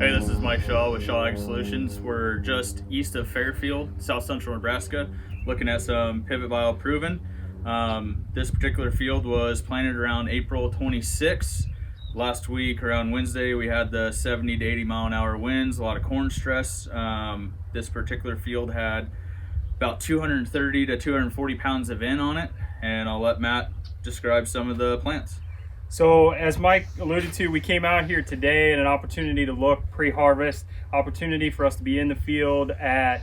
Hey, this is Mike Shaw with Shaw Ag Solutions. We're just east of Fairfield, south central Nebraska, looking at some pivot bio proven. This particular field was planted around April 26. Last week, around Wednesday, we had the 70 to 80 mile an hour winds, a lot of corn stress. This particular field had about 230 to 240 pounds of N on it, and I'll let Matt describe some of the plants. So as Mike alluded to, we came out here today and an opportunity to look pre-harvest, opportunity for us to be in the field at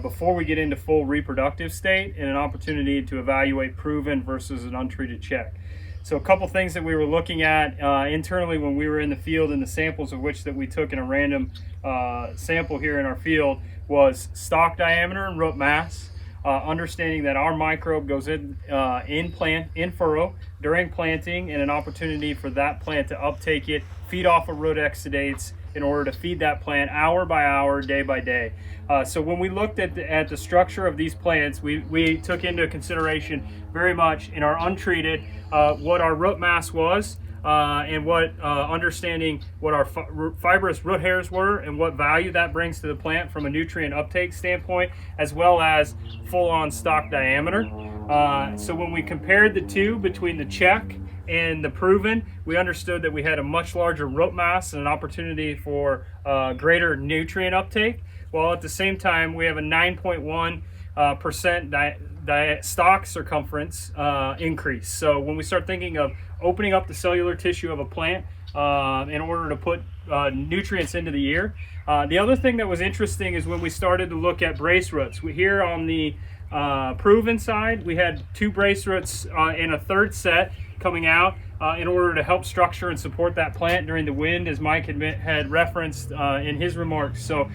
before we get into full reproductive state, and an opportunity to evaluate proven versus an untreated check. So a couple things that we were looking at internally when we were in the field, and the samples of which that we took in a random sample here in our field, was stalk diameter and root mass. Understanding that our microbe goes in furrow during planting, and an opportunity for that plant to uptake it, feed off of root exudates in order to feed that plant hour by hour, day by day. So when we looked at the structure of these plants, we took into consideration very much in our untreated what our root mass was, and what understanding what our fibrous root hairs were and what value that brings to the plant from a nutrient uptake standpoint, as well as full-on stalk diameter. So when we compared the two between the check and the proven, we understood that we had a much larger root mass and an opportunity for greater nutrient uptake, while at the same time we have a 9.1% stalk circumference increase. So when we start thinking of opening up the cellular tissue of a plant in order to put nutrients into the ear. The other thing that was interesting is when we started to look at brace roots. Here on the proven side, we had 2 brace roots in a third set coming out in order to help structure and support that plant during the wind, as Mike had referenced in his remarks. So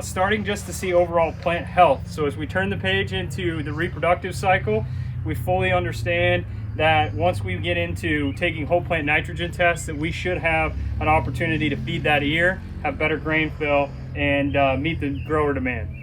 starting just to see overall plant health. So as we turn the page into the reproductive cycle, we fully understand that once we get into taking whole plant nitrogen tests, that we should have an opportunity to feed that ear, have better grain fill, and meet the grower demand.